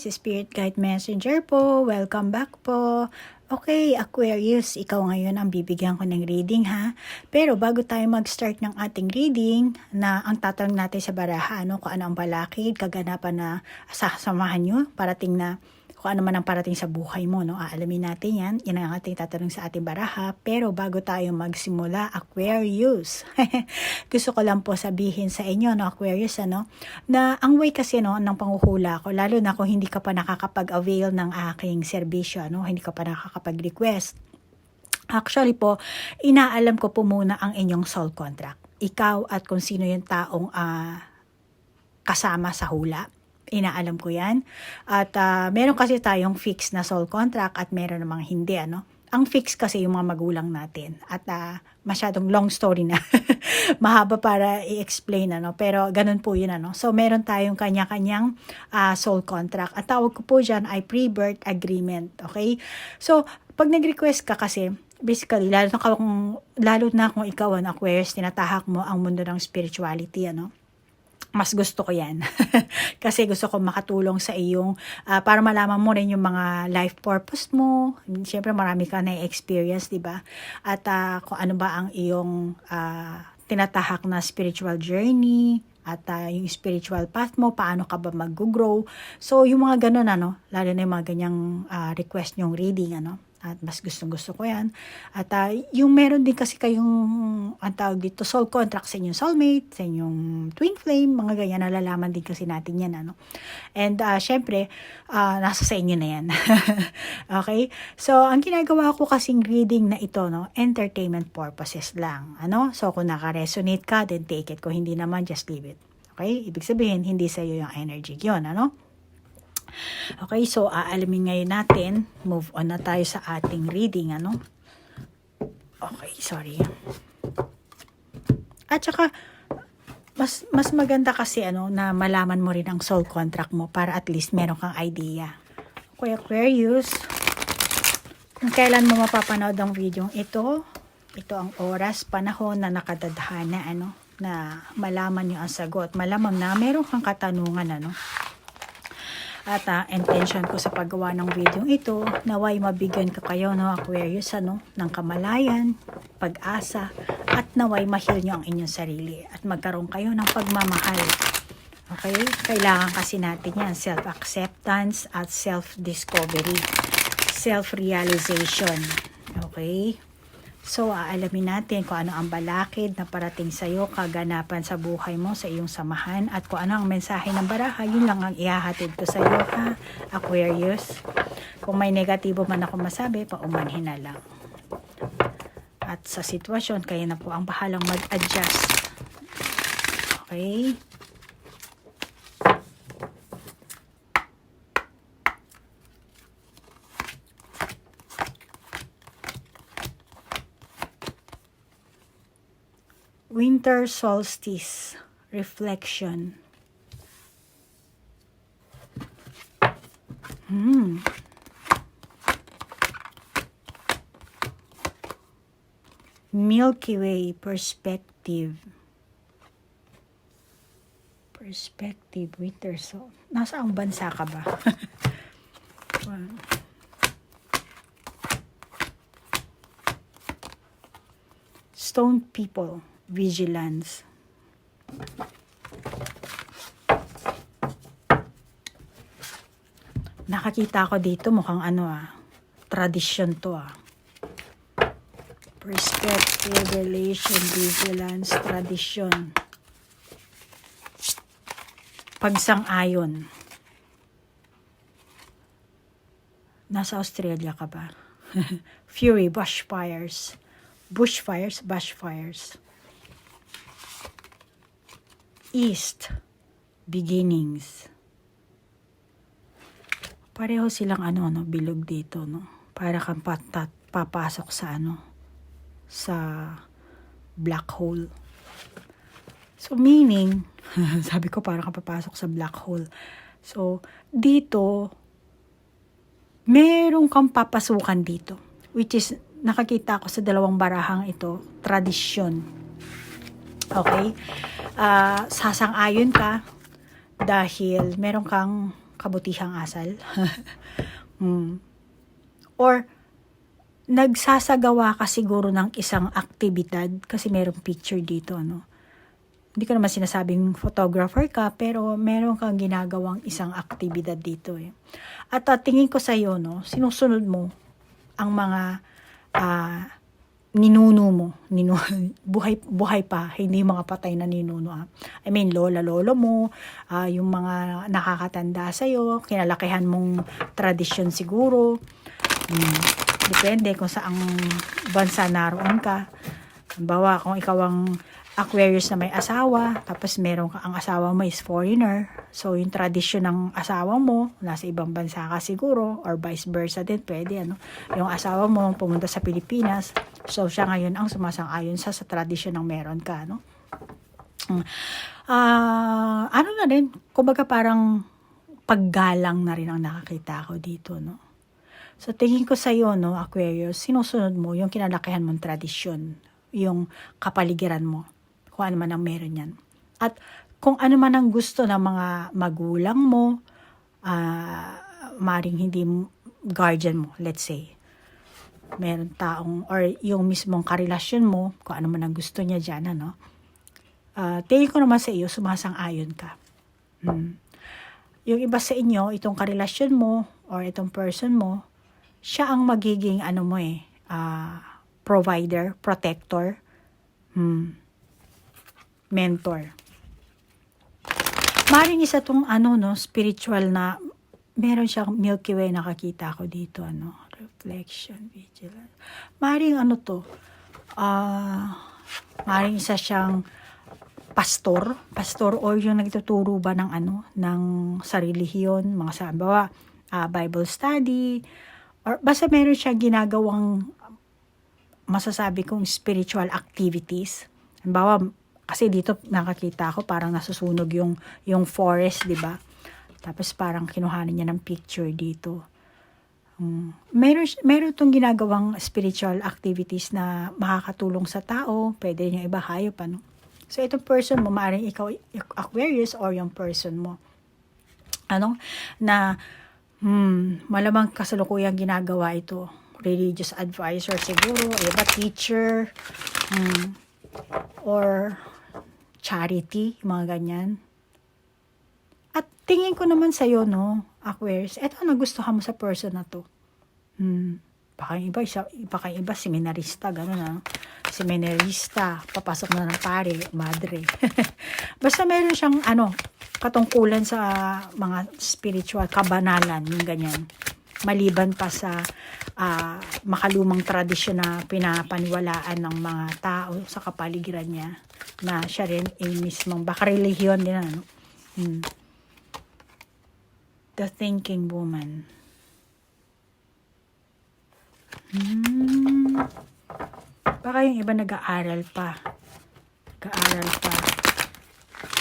guys, Spirit Guide Messenger po. Welcome back po. Okay, Aquarius, ikaw ngayon ang bibigyan ko ng reading ha. Pero bago tayo mag-start ng ating reading, na ang tatanong natin sa baraha, kung ano ang balakid, kaganapan na sasamahan nyo, parating na kung ano man ang parating sa buhay mo, aalamin natin yan. Yan ang ating tatanong sa ating baraha. Pero bago tayo magsimula, Aquarius, gusto ko lang po sabihin sa inyo, Aquarius, na ang way kasi ng panghuhula ko, lalo na kung hindi ka pa nakakapag-avail ng aking serbisyo, hindi ka pa nakakapag-request. Actually po, inaalam ko po muna ang inyong soul contract. Ikaw at kung sino yung taong kasama sa hula. Inaalam ko yan. At meron kasi tayong fixed na soul contract at meron namang hindi. Ang fixed kasi yung mga magulang natin. At masyadong long story na. Mahaba para i-explain. Pero ganun po yun. So meron tayong kanya-kanyang soul contract. At tawag ko po dyan ay pre-birth agreement. Okay? So pag nag-request ka kasi, basically, lalo na kung ikaw ang Aquarius, tinatahak mo ang mundo ng spirituality, mas gusto ko yan. Kasi gusto ko makatulong sa iyong, para malaman mo rin yung mga life purpose mo. Siyempre marami ka na experience, di ba? At kung ano ba ang iyong tinatahak na spiritual journey, at yung spiritual path mo, paano ka ba mag-grow. So yung mga ganun, lalo na yung mga ganyang request nyong reading, at mas gustong-gusto ko yan. At yung meron din kasi kayong, ang tawag dito, soul contract sa inyong soulmate, sa inyong twin flame, mga ganyan, nalalaman din kasi natin yan. And syempre, nasa sa inyo na yan. Okay? So, ang ginagawa ko kasing reading na ito, entertainment purposes lang. So, kung naka-resonate ka, then take it. Kung hindi naman, just leave it. Okay? Ibig sabihin, hindi sa iyo yung energy yun. Okay, so aalamin ngayon natin, move on na tayo sa ating reading, Okay, sorry. At saka, mas maganda kasi, na malaman mo rin ang soul contract mo para at least meron kang idea. Okay, Aquarius, kung kailan mo mapapanood ang video ito ang oras, panahon na nakadadhana, na malaman nyo ang sagot. Malamang na meron kang katanungan, At intention ko sa paggawa ng video ito, naway mabigyan ka kayo, Aquarius, ng kamalayan, pag-asa, at naway mahil nyo ang inyong sarili at magkaroon kayo ng pagmamahal. Okay? Kailangan kasi natin yan, self-acceptance at self-discovery, self-realization. Okay? So, aalamin natin kung ano ang balakid na parating sa iyo, kaganapan sa buhay mo, sa iyong samahan, at kung ano ang mensahe ng baraha, yun lang ang ihahatid ko sa iyo, ha, Aquarius. Kung may negatibo man ako masabi, paumanhin na lang. At sa sitwasyon, kayo na po ang bahalang mag-adjust. Okay? Winter solstice reflection. Milky Way perspective. Perspective, winter solstice. Nasa ang bansa ka ba? Stone people. Vigilance. Nakakita ko dito mukhang tradisyon to Perspective, relation, vigilance, tradisyon. Pagsang-ayon. Nasa Australia ka ba? Fury, bushfires. Bushfires. East, beginnings. Pareho silang bilog dito, Para kang papasok sa sa black hole. So meaning, sabi ko parang kang papasok sa black hole. So dito, meron kang papasukan dito, which is nakakita ko sa dalawang barahang ito, tradisyon. Okay? Sasang-ayon ka dahil meron kang kabutihang asal. Or nagsasagawa ka siguro ng isang aktibidad kasi merong picture dito, ano. Hindi ko naman sinasabing photographer ka, pero meron kang ginagawang isang aktibidad dito eh. At tingin ko sa iyo, no, sinusunod mo ang mga ninuno mo, buhay pa, hindi mga patay na ninuno. I mean, lola-lolo mo, yung mga nakakatanda sa'yo, kinalakihan mong tradisyon siguro. Depende kung saang bansa naroon ka. Halimbawa, kung ikaw ang Aquarius na may asawa, tapos meron ka, ang asawa mo is foreigner. So, yung tradisyon ng asawa mo, nasa ibang bansa ka siguro, or vice versa din, pwede, ano. Yung asawa mo pumunta sa Pilipinas, so siya ngayon ang sumasang-ayon sa tradisyon ng meron ka, no. Ano na rin, kumbaga parang paggalang na rin ang nakakita ko dito, no. So, tingin ko sa'yo, no, Aquarius, sinusunod mo yung kinalakihan mong tradisyon, yung kapaligiran mo, kung ano man ang meron yan. At kung ano man ang gusto ng mga magulang mo, maring hindi guardian mo, let's say. Meron taong, or yung mismong karelasyon mo, kung ano man ang gusto niya dyan, ano. Tingin ko naman sa iyo, sumasang-ayon ka. Yung iba sa inyo, itong karelasyon mo, or itong person mo, siya ang magiging provider, protector, mentor. Maring isa tong spiritual na meron siyang Milky Way, nakakita ko dito, reflection, vigilance. Maring maring isa siyang pastor or yung nagtuturo ba ng sa relihiyon, mga sabawa, Bible study, or basta meron siyang ginagawang masasabi kong spiritual activities. Halimbawa, kasi dito nakakita ko parang nasusunog yung forest, di ba? Tapos parang kinuhanan niya ng picture dito. Meron itong ginagawang spiritual activities na makakatulong sa tao, pwede niya iba hayop, ano. So itong person mo, maaaring ikaw Aquarius or yung person mo, na malamang kasalukuyang ginagawa ito. Religious advisor siguro, iba teacher, or charity, mga ganyan. At tingin ko naman sa'yo, no, Aquarius, eto ang nagustuhan mo sa person na to. Baka yung iba, seminarista, gano'n, seminarista, papasok na ng pare, madre. Basta meron siyang, katungkulan sa mga spiritual, kabanalan, yung ganyan. Maliban pa sa makalumang tradisyon na pinapaniwalaan ng mga tao sa kapaligiran niya, na siya rin mismong, baka relihiyon din, The Thinking Woman. Baka yung iba nag-aaral pa.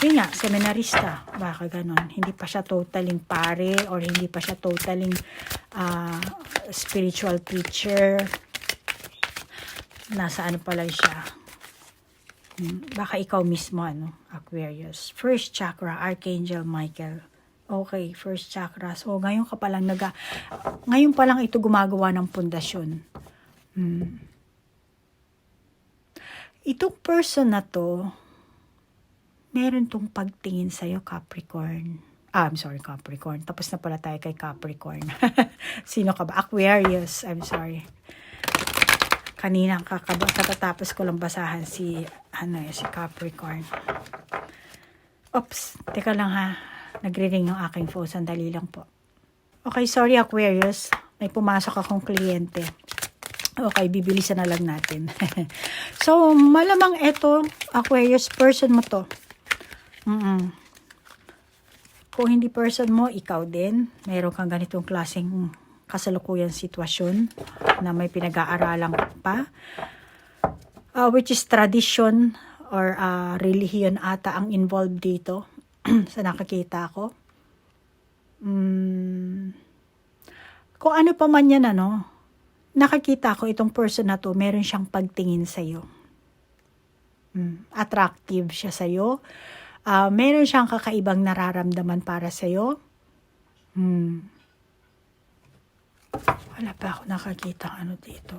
Yun nga, seminarista, baka ganon. Hindi pa siya totaling pare, or hindi pa siya totaling spiritual teacher. Nasa pa lang siya. Baka ikaw mismo, Aquarius. First chakra, Archangel Michael. Okay, first chakra. So, ngayon pa lang ito gumagawa ng pundasyon. Itong person na to, meron tong pagtingin sa'yo, Capricorn. I'm sorry, Capricorn. Tapos na pala tayo kay Capricorn. Sino ka ba? Aquarius. I'm sorry. Kanina katatapos ko lang basahan si Capricorn. Oops, teka lang ha. Nagre-ring yung aking phone. Sandali lang po. Okay, sorry Aquarius. May pumasok akong kliyente. Okay, bibilisan na lang natin. So, malamang ito, Aquarius, person mo to. Kung hindi person mo, ikaw din. Meron kang ganitong klaseng kasalukuyan sitwasyon na may pinag-aaralan pa. Which is tradition or relihiyon ata ang involved dito sa nakakita ko. Kung ano pa man yan, nakakita ko itong person na to, meron siyang pagtingin sa'yo. Attractive siya sa'yo. Meron siyang kakaibang nararamdaman para sa'yo. Wala pa ako nakakita ano dito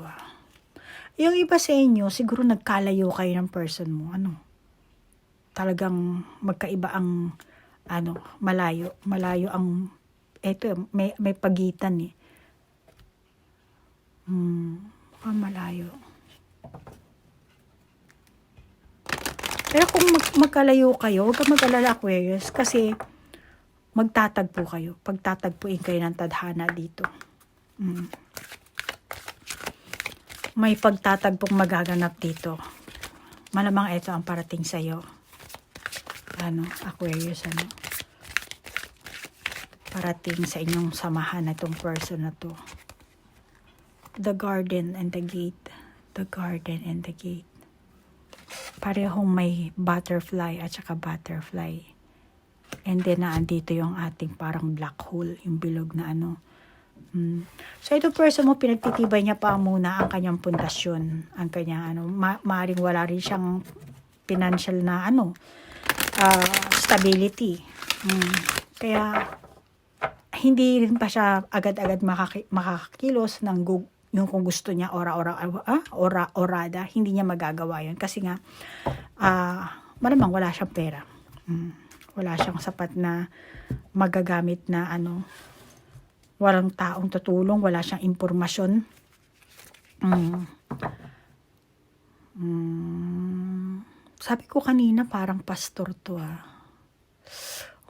Yung iba sa inyo, siguro nagkalayo kayo ng person mo. Talagang magkaiba ang, malayo. Malayo ang, eto, may pagitan eh. Mukhang malayo. Pero kung magkalayo kayo, huwag kang mag-alala, Aquarius, kasi magtatagpo kayo. Pagtatagpuin kayo ng tadhana dito. May pagtatagpong magaganap dito. Malamang ito ang parating sa'yo. Aquarius, parating sa inyong samahan na itong person na to. The garden and the gate. The garden and the gate. Parehong may butterfly at saka butterfly. And then naandito yung ating parang black hole, yung bilog na So ito person mo, pinagtitibay niya pa muna ang kanyang pundasyon, ang kanyang maaring wala rin siyang financial na stability. Kaya hindi rin pa siya agad-agad makakakilos ng yung kung gusto niya orada, hindi niya magagawa yun kasi nga malamang wala siyang pera. Wala siyang sapat na magagamit na walang taong tutulong, wala siyang impormasyon. Sabi ko kanina parang pastor to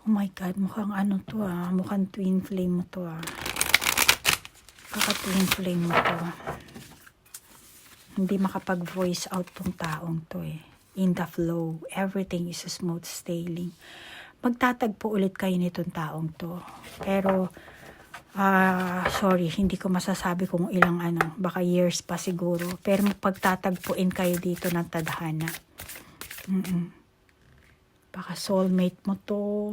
Oh my God, mukhang to mukhang twin flame mo to Kaka-twin flame mo to. Hindi makapag-voice out tong taong to In the flow, everything is smooth sailing. Magtatagpo ulit kayo nitong taong to. Pero sorry, hindi ko masasabi kung ilang baka years pa siguro. Pero pagtatagpuin kayo dito ng tadhana. Baka soulmate mo to.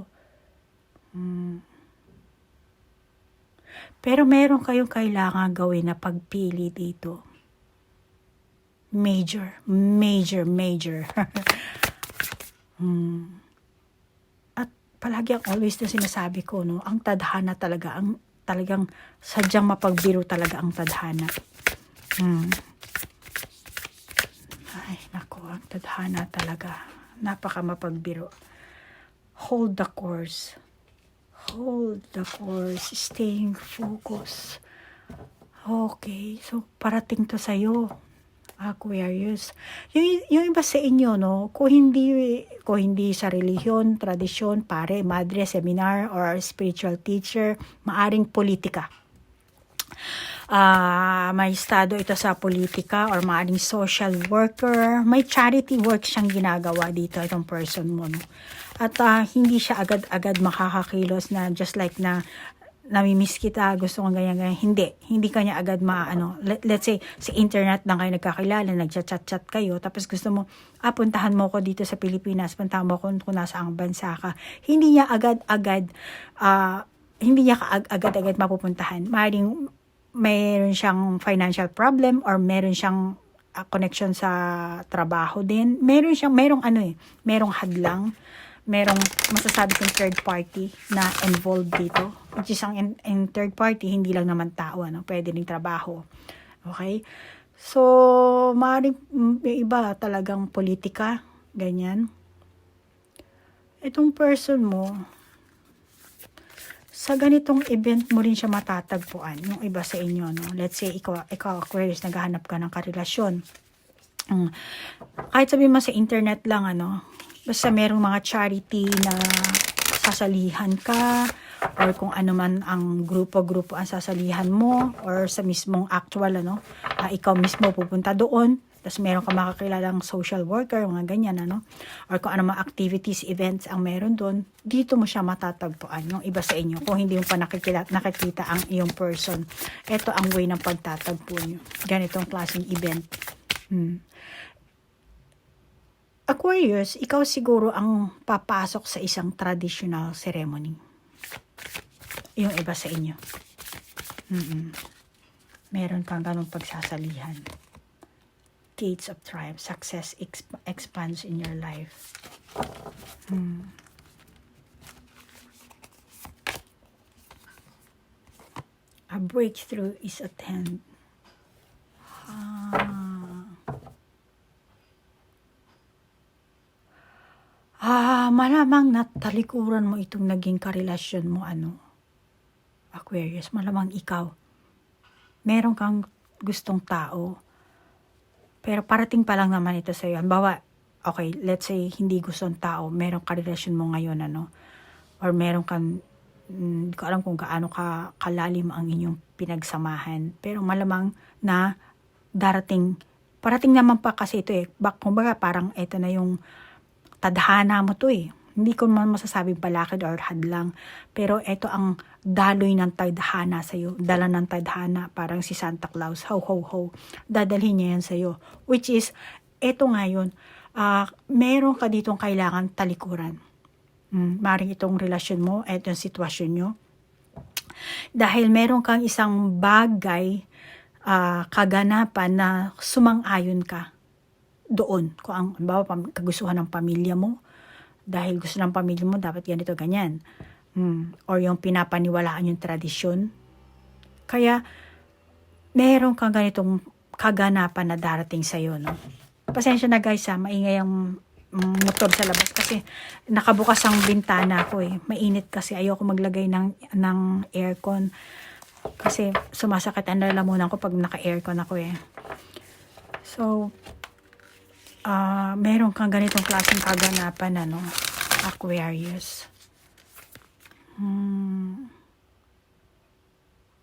Pero meron kayong kailangan gawin na pagpili dito. Major. At palagi ang always na sinasabi ko, ang tadhana talaga, talagang sadyang mapagbiro talaga ang tadhana. Ay, naku, ang tadhana talaga. Napaka mapagbiro. Hold the course. Staying focused. Okay, so parating to sa'yo, Aquarius. Yung iba sa inyo, kung hindi sa relihiyon, tradisyon, pare, madre, seminar, or spiritual teacher, maaring politika. May estado ito sa politika or maaring social worker. May charity work siyang ginagawa dito, itong person mo. At hindi siya agad-agad makakakilos na just like na namimiss kita, gusto kong ganyan. Hindi kanya agad let's say, sa internet lang kayo nagkakilala, nagchat-chat kayo, tapos gusto mo, puntahan mo ko dito sa Pilipinas, puntahan mo ko kung nasaang bansa ka. Hindi niya agad-agad mapupuntahan. Maring mayroon siyang financial problem or meron siyang connection sa trabaho din. Merong hadlang. Merong masasabi kong third party na involved dito. Which is ang in third party, hindi lang naman tao, pwede ring trabaho. Okay? So, maaaring iba talagang politika, ganyan. Itong person mo, sa ganitong event mo rin siya matatagpuan, yung iba sa inyo, Let's say, ikaw Aquarius, naghahanap ka ng karelasyon. Kahit sabihin mo sa internet lang, basta merong mga charity na sasalihan ka, or kung ano man ang grupo ang sasalihan mo, or sa mismong actual, ikaw mismo pupunta doon, tapos meron ka makakilalang social worker, mga ganyan, or kung ano mga activities, events ang meron doon, dito mo siya matatagpuan, yung iba sa inyo, kung hindi mo pa nakikita ang iyong person. Ito ang way ng pagtatagpo nyo. Ganitong klaseng event. Aquarius, ikaw siguro ang papasok sa isang traditional ceremony. Yung iba sa inyo. Meron kang ganong pagsasalihan. Gates of triumph, success expands in your life. A breakthrough is at hand. Malamang natalikuran mo itong naging karelasyon mo, Aquarius. Malamang ikaw. Meron kang gustong tao. Pero parating pa lang naman ito sa'yo. Halimbawa, okay, let's say, hindi gustong tao. Meron karelasyon mo ngayon, Or meron kang, hindi ko alam kung gaano kalalim ang inyong pinagsamahan. Pero malamang na parating naman pa kasi ito kumbaga parang ito na yung tadhana mo to Hindi ko man masasabing balakid or hadlang. Pero ito ang daloy ng tadhana sa'yo. Dala ng tadhana. Parang si Santa Claus. Ho, ho, ho. Dadalhin niya yan sa'yo. Which is, ito ngayon, meron ka ditong kailangan talikuran. Maring itong relasyon mo, itong sitwasyon nyo. Dahil meron kang isang bagay, kaganapan na sumang-ayon ka doon. Kung ang kagustuhan ng pamilya mo, dahil gusto ng pamilya mo, dapat ganito, ganyan. Or yung pinapaniwalaan yung tradisyon. Kaya, meron kang ganitong kaganapan na darating sa'yo, no? Pasensya na guys, maingay ang motor sa labas kasi nakabukas ang bintana ko Mainit kasi ayoko maglagay ng aircon. Kasi sumasakit ang lalamunan ko pag naka-aircon ako So, meron kang ganitong klaseng kaganapan, Aquarius.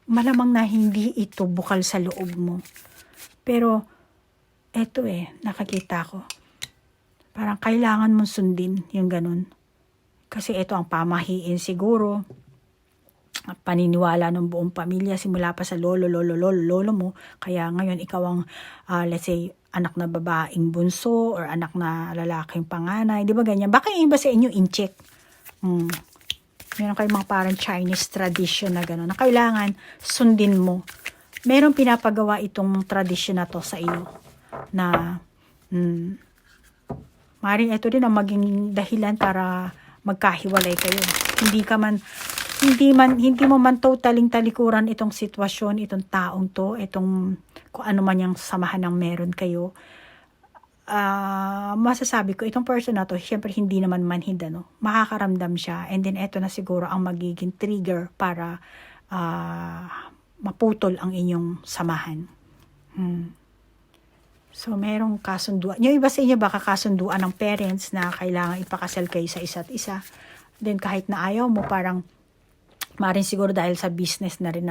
Malamang na hindi ito bukal sa loob mo. Pero, eto nakakita ko. Parang kailangan mong sundin yung ganun. Kasi ito ang pamahiin siguro. Paniniwala ng buong pamilya simula pa sa lolo mo. Kaya ngayon ikaw ang, let's say, anak na babaeng bunso or anak na lalaking panganay. Di ba ganyan? Baka yung iba sa inyo in-check. Meron kayong mga parang Chinese tradition na gano'n. Na kailangan sundin mo. Meron pinapagawa itong tradition na to sa iyo. Na, maaaring ito din ang maging dahilan para magkahiwalay kayo. Hindi mo man totaling talikuran itong sitwasyon, itong taong to, itong kung ano man yung samahan ng meron kayo. Masasabi ko, itong person na to, syempre hindi naman manhid, makakaramdam siya. And then ito na siguro ang magiging trigger para maputol ang inyong samahan. So, merong kasunduan. Yung iba sa inyo baka kasunduan ng parents na kailangan ipakasal kayo sa isa't isa. Then kahit na ayaw mo, parang maaaring siguro dahil sa business na rin,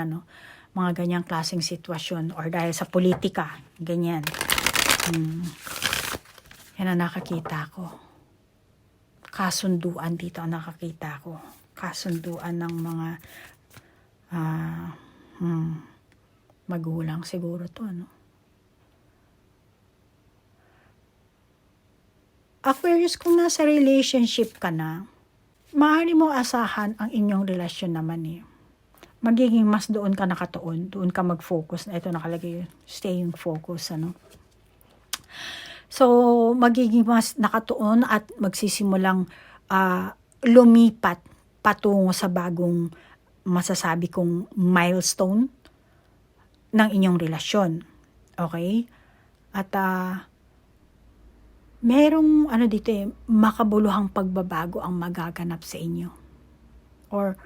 mga ganyang klaseng sitwasyon or dahil sa politika, ganyan. Yan ang nakakita ko. Kasunduan dito ang nakakita ko. Kasunduan ng mga magulang siguro to, Aquarius, kung nasa relationship ka na, maaari mo asahan ang inyong relasyon naman Magiging mas doon ka nakatuon, doon ka mag-focus. Ito nakalagay, staying focus, So, magiging mas nakatuon at magsisimulang lumipat patungo sa bagong masasabi kong milestone ng inyong relasyon. Okay? At merong dito makabuluhang pagbabago ang magaganap sa inyo. Or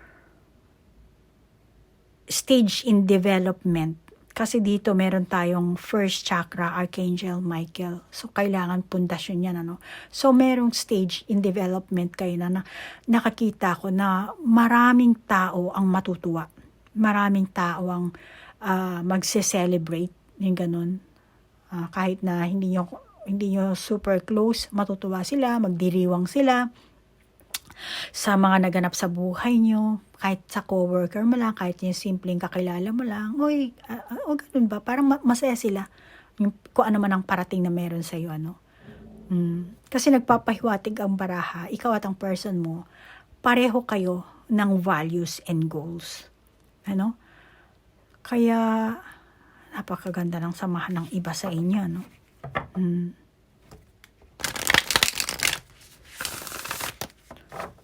stage in development. Kasi dito meron tayong first chakra, Archangel Michael. So, kailangan pundasyon yan, So, merong stage in development kayo na nakakita ko na maraming tao ang matutuwa. Maraming tao ang magse-celebrate, yung ganun. Kahit na hindi nyo super close, matutuwa sila, magdiriwang sila sa mga naganap sa buhay nyo, kahit sa coworker mo lang, kahit yung simpleng kakilala mo lang, ganun ba? Parang masaya sila yung, kung ano man ang parating na meron sa'yo, Kasi nagpapahiwatig ang baraha, ikaw at ang person mo, pareho kayo ng values and goals. Kaya, napakaganda ng samahan ng iba sa inyo,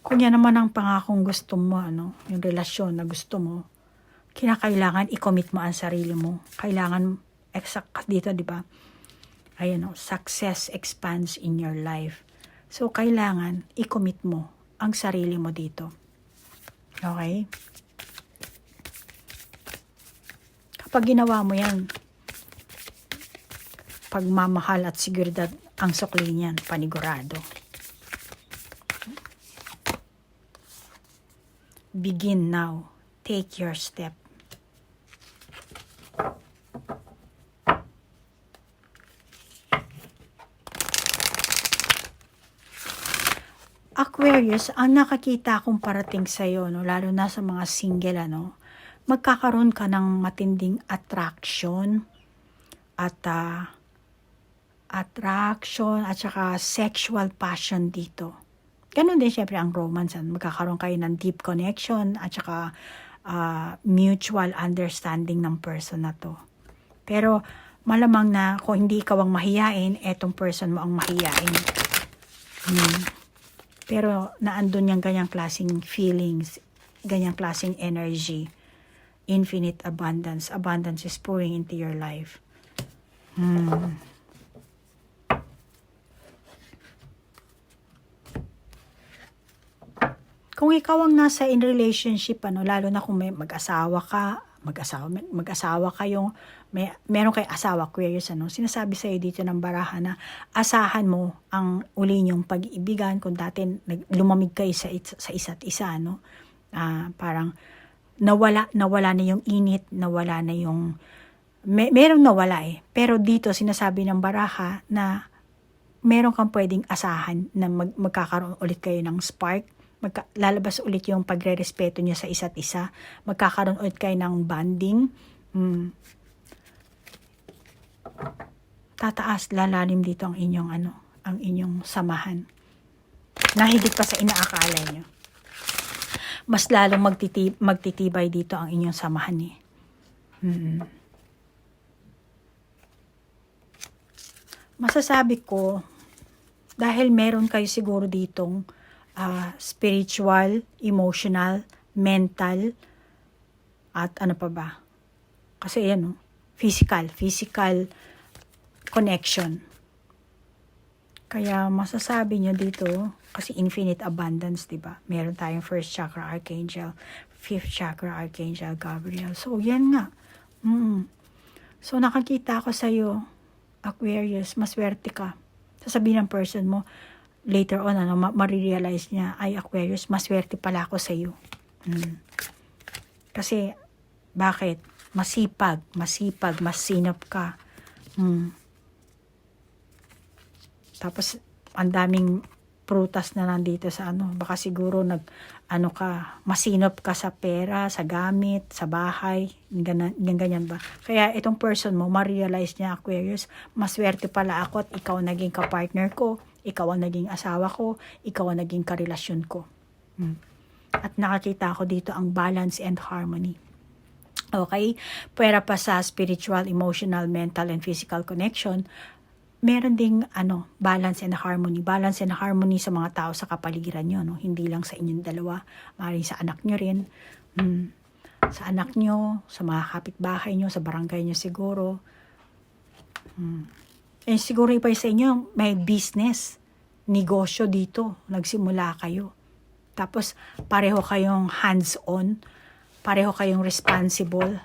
Kung yan naman ang pangakong gusto mo, yung relasyon na gusto mo, kinakailangan i-commit mo ang sarili mo. Kailangan, exact dito, di ba? Ayan o, success expands in your life. So, kailangan i-commit mo ang sarili mo dito. Okay? Kapag ginawa mo yan, pagmamahal at seguridad ang sukli niyan, panigurado. Begin now. Take your step. Aquarius, ang nakakita kong parating sa'yo, no, lalo na sa mga single, ano, magkakaroon ka ng matinding attraction at saka sexual passion dito. Ganon din syempre ang romance. Magkakaroon kayo ng deep connection at saka mutual understanding ng person na to. Pero malamang na kung hindi ikaw ang mahiyain, etong person mo ang mahiyain. Pero naandun yung ganyang klaseng feelings, ganyang klaseng energy. Infinite abundance. Abundance is pouring into your life. Kung ikaw ang nasa in relationship, ano, lalo na kung may mag-asawa kayong, meron kay asawa, Aquarius, ano, sinasabi sa'yo dito ng baraha na asahan mo ang uli niyong pag-iibigan kung dati lumamig kayo sa isa't isa, no? Parang nawala na yung init, nawala na yung, merong nawala pero dito sinasabi ng baraha na meron kang pwedeng asahan na magkakaroon ulit kayo ng spark, lalabas ulit yung pagre-respeto niyo sa isa't isa, magkakaroon ulit kayo ng bonding, tataas, lalalim dito ang inyong ang inyong samahan. Nahigit pa sa inaakala niyo. Mas lalong magtitibay dito ang inyong samahan Masasabi ko, dahil meron kayo siguro ditong spiritual, emotional, mental, at ano pa ba? Kasi yan, physical connection. Kaya masasabi nyo dito, kasi infinite abundance, diba? Meron tayong first chakra archangel, fifth chakra archangel Gabriel. So, yan nga. So, nakakita ko sa'yo, Aquarius, maswerte ka. Sasabihin ng person mo, later on, marirealize niya, ay Aquarius, maswerte pala ako sa'yo. Kasi, bakit? Masipag, masinop ka. Tapos, ang daming prutas na nandito sa baka siguro masinop ka sa pera, sa gamit, sa bahay, ganyan ba. Kaya itong person mo, ma-realize niya, Aquarius, maswerte pala ako at ikaw naging kapartner ko, ikaw ang naging asawa ko, ikaw ang naging karelasyon ko. At nakakita ko dito ang balance and harmony. Okay? Pwera pa sa spiritual, emotional, mental, and physical connection, meron ding balance and harmony. Balance and harmony sa mga tao sa kapaligiran nyo, no? Hindi lang sa inyong dalawa, maaaring sa anak nyo rin. Sa anak nyo, sa mga kapitbahay nyo, sa barangay nyo siguro. Eh siguro iba sa inyo, may business, negosyo dito, nagsimula kayo. Tapos pareho kayong hands-on, pareho kayong responsible.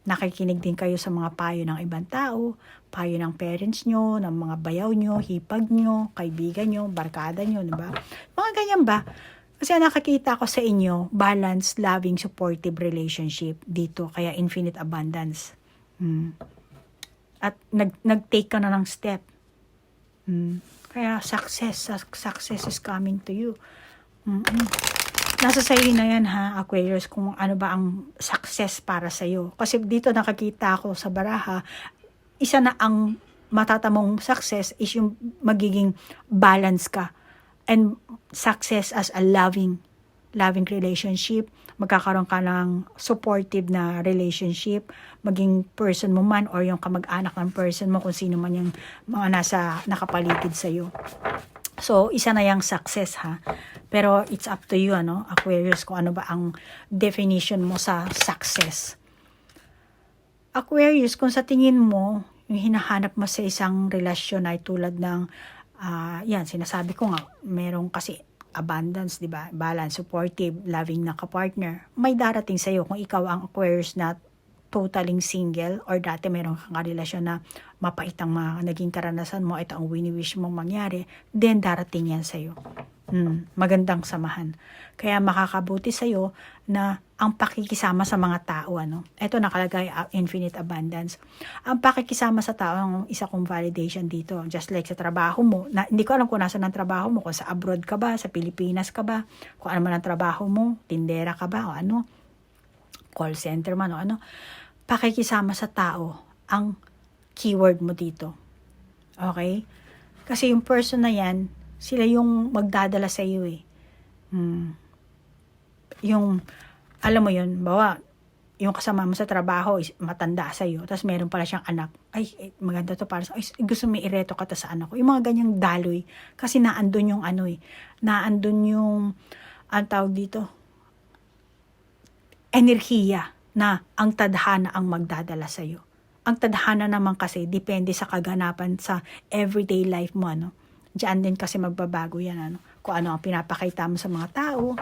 Nakikinig din kayo sa mga payo ng ibang tao, payo ng parents nyo, ng mga bayaw nyo, hipag nyo, kaibigan nyo, barkada nyo, diba? Mga ganyan ba? Kasi nakakita ko sa inyo, balanced, loving, supportive relationship dito, kaya infinite abundance. At nag-take ka na ng step. Kaya success is coming to you. Nasa sa'yo na yan Aquarius, kung ano ba ang success para sa'yo. Kasi dito nakakita ako sa baraha, isa na ang matatamong success is yung magiging balance ka. And success as a loving relationship, magkakaroon ka ng supportive na relationship, maging person mo man or yung kamag-anak ng person mo, kung sino man yung mga nakapaligid sa'yo. So, isa na yung success Pero it's up to you, ano, Aquarius, kung ano ba ang definition mo sa success. Aquarius, kung sa tingin mo, yung hinahanap mo sa isang relasyon ay tulad ng, yan, sinasabi ko nga, merong kasi abundance, di ba? Balance, supportive, loving na kapartner. May darating sa'yo kung ikaw ang Aquarius na totaling single or dati meron kang relasyon na mapait ang mga naging karanasan mo, ito ang wini-wish mong mangyari, then darating yan sa'yo. Magandang samahan. Kaya makakabuti sa'yo na ang pakikisama sa mga tao, ano? Ito nakalagay, infinite abundance. Ang pakikisama sa tao, ang isa kong validation dito. Just like sa trabaho mo, na, hindi ko alam kung nasa ng trabaho mo, kung sa abroad ka ba, sa Pilipinas ka ba, kung ano man ang trabaho mo, tindera ka ba, o ano, call center man, o ano. Pakikisama sa tao, ang keyword mo dito. Okay? Kasi yung person na yan, sila yung magdadala sa iyo eh. Yung, alam mo yun, bawa, yung kasama mo sa trabaho is matanda sa iyo, tapos meron pala siyang anak, ay, maganda to para sa, ay, gusto mo ireto ka to sa anak ko. Yung mga ganyang daloy, kasi naandun yung ano eh, naandun yung, ang tawag dito, enerhiya na ang tadhana ang magdadala sa iyo. Ang tadhana naman kasi, depende sa kaganapan sa everyday life mo, ano. Diyan din kasi magbabago yan, ano. Kung ano ang pinapakita mo sa mga tao.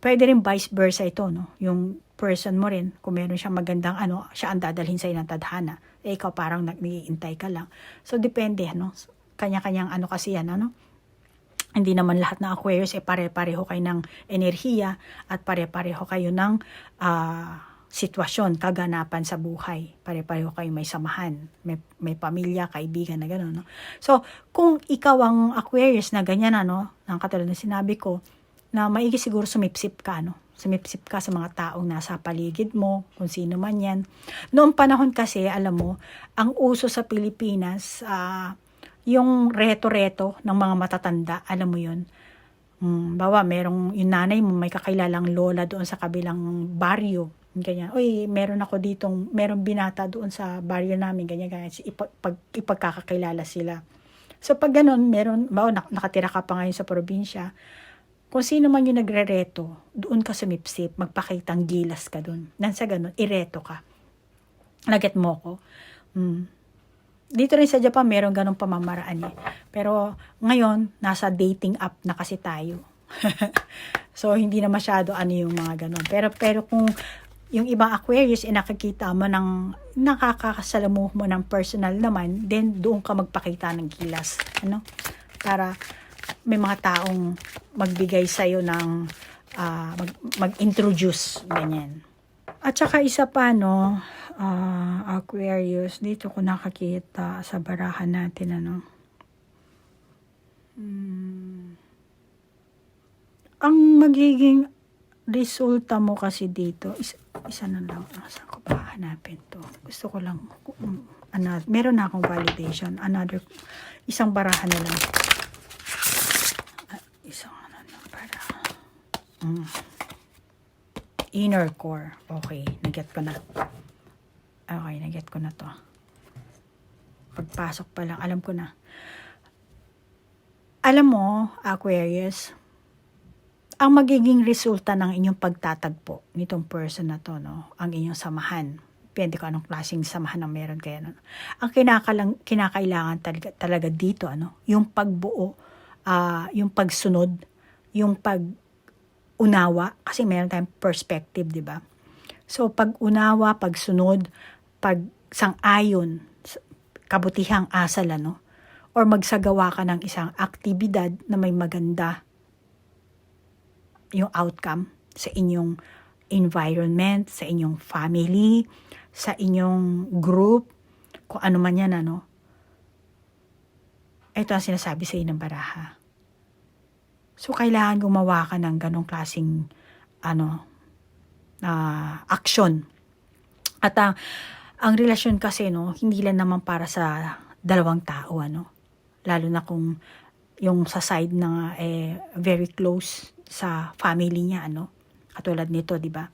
Pwede rin vice versa ito, no. Yung person mo rin, kung meron siyang magandang ano, siya ang dadalhin sa'yo ng tadhana. Eh, ikaw parang nag-iintay ka lang. So, depende, ano. Kanya-kanyang ano kasi yan, ano. Hindi naman lahat ng Aquarius pare-pareho kayo ng enerhiya at pare-pareho kayo ng sitwasyon, kaganapan sa buhay. Pare-pareho kayo may samahan, may pamilya, kaibigan na gano'n. No? So, kung ikaw ang Aquarius na ganyan, ano, ng katulad na sinabi ko, na maigi siguro sumipsip ka, no? Sumipsip ka sa mga taong nasa paligid mo, kung sino man yan. Noong panahon kasi, alam mo, ang uso sa Pilipinas, yung reto-reto ng mga matatanda, alam mo yun. Bawa, merong yung nanay mo, may kakakilalang lola doon sa kabilang baryo. Ganyan. Uy, meron ako ditong, meron binata doon sa baryo namin, ganyan, ganyan. Ipagkakakilala sila. So, pag ganun, meron, nakatira ka pa ngayon sa probinsya, kung sino man yung nagre-reto, doon ka sumipsip, magpakitang gilas ka doon. Nang sa ganun, ireto ka. Naget mo ko. Dito rin sa Japan, meron ganun pamamaraan eh. Pero, ngayon, nasa dating app na kasi tayo. So, hindi na masyado ano yung mga ganun. Pero kung yung ibang Aquarius, nakikita mo ng nakakasalamuh mo ng personal naman, then doon ka magpakita ng gilas. Ano? Para may mga taong magbigay sa'yo ng mag-introduce, ganyan. At saka isa pa, no, Aquarius, dito ko nakakita sa barahan natin, ano. Ang magiging resulta mo kasi dito, isa na lang, saan ko pa hanapin to? Gusto ko lang, meron na akong validation, isang barahan na lang. Isang barahan. Inner core. Okay, naget ko na. Okay, naget ko na to. Pagpasok pa lang, alam ko na. Alam mo, Aquarius, ang magiging resulta ng inyong pagtatagpo nitong person na to, no, ang inyong samahan. Depende ko anong klaseng samahan ang meron kayo. No? Ang kinakailangan talaga dito, ano, yung pagbuo, yung pagsunod, yung pag-unawa, kasi meron tayong perspective, di ba? So, pag-unawa, pagsunod, pag-sang-ayon, kabutihang asal, ano, or magsagawa ka ng isang aktibidad na may maganda yung outcome sa inyong environment, sa inyong family, sa inyong group, kung ano man yan, ano. Ito ang sinasabi sa inyo ng baraha. So, kailangan gumawa ka ng ganong klaseng, action. At ang relasyon kasi, no, hindi lang naman para sa dalawang tao, ano. Lalo na kung yung sa side na very close sa family niya, ano. Katulad nito, di ba?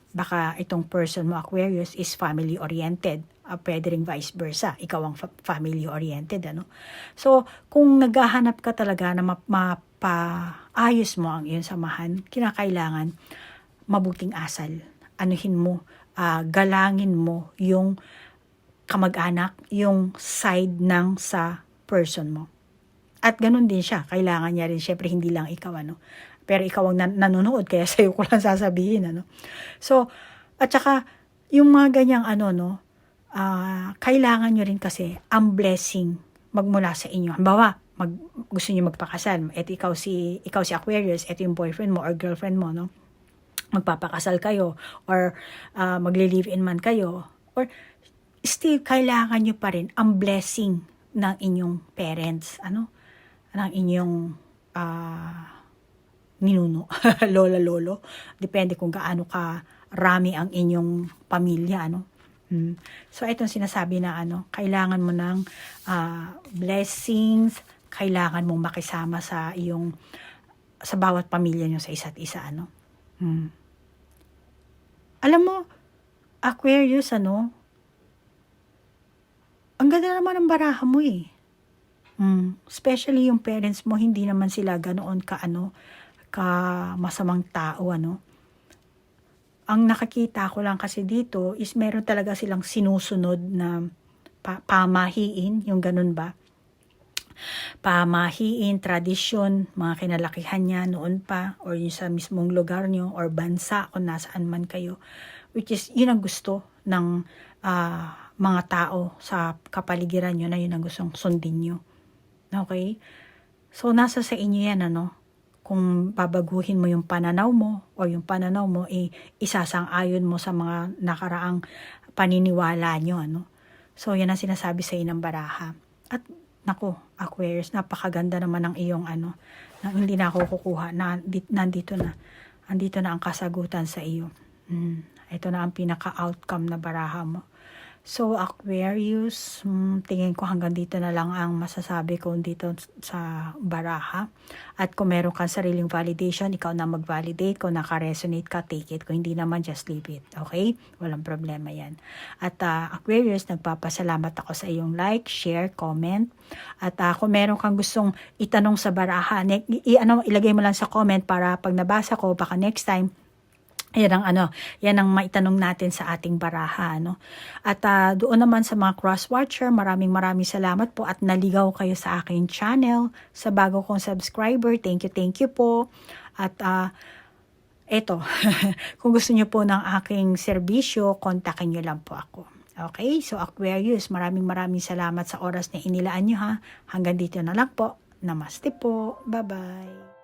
Baka itong person mo, Aquarius, is family-oriented. pwede ring vice versa. Ikaw ang family-oriented, ano? So, kung naghahanap ka talaga na mapaayos mo ang iyong samahan, kinakailangan mabuting asal. Anuhin mo, galangin mo yung kamag-anak, yung side ng sa person mo. At ganun din siya, kailangan niya rin, syempre hindi lang ikaw, ano. Pero ikaw ang nanonood, kaya sa'yo ko lang sasabihin, ano. So, at saka, yung mga ganyang kailangan nyo rin kasi ang blessing magmula sa inyo. Halimbawa, gusto niyo magpakasal, et ikaw si Aquarius, eto yung boyfriend mo or girlfriend mo, no? Magpapakasal kayo, or magli-live-in man kayo, or still, kailangan nyo pa rin ang blessing ng inyong parents, ng inyong ninuno, lola, lolo. Depende kung gaano ka rami ang inyong pamilya, So, itong sinasabi na, kailangan mo ng blessings, kailangan mong makisama sa bawat pamilya nyo sa isa't isa, Alam mo, Aquarius, ang ganda naman ng baraha mo eh. Especially yung parents mo, hindi naman sila ganoon ka masamang tao, Ang nakakita ko lang kasi dito is meron talaga silang sinusunod na pamahiin, yung ganun ba? Pamahiin, tradisyon, mga kinalakihan niya noon pa, or yung sa mismong lugar nyo, or bansa, kung nasaan man kayo. Which is, yun ang gusto ng mga tao sa kapaligiran nyo na yun ang gustong sundin nyo. Okay? So, nasa sa inyo yan, kung babaguhin mo yung pananaw mo, o yung pananaw mo, isasang-ayon mo sa mga nakaraang paniniwala nyo, So, yan ang sinasabi sa inyo ng baraha. At, naku, Aquarius, napakaganda naman ng iyong na hindi na ako kukuha, nandito na ang kasagutan sa iyo. Ito na ang pinaka-outcome na baraha mo. So, Aquarius, tingin ko hanggang dito na lang ang masasabi ko dito sa baraha. At kung meron kang sariling validation, ikaw na mag-validate. Kung naka-resonate ka, take it. Kung hindi naman, just leave it. Okay? Walang problema yan. At Aquarius, nagpapasalamat ako sa iyong like, share, comment. At kung meron kang gustong itanong sa baraha, ilagay mo lang sa comment para pag nabasa ko, baka next time, yan ang maitanong natin sa ating baraha, At doon naman sa mga cross-watcher, maraming salamat po at naligaw kayo sa aking channel. Sa bago kong subscriber, thank you po. At eto, kung gusto niyo po ng aking serbisyo, kontakin niyo lang po ako. Okay? So Aquarius, maraming salamat sa oras na inilaan niyo, ha. Hanggang dito na lang po. Namaste po. Bye-bye.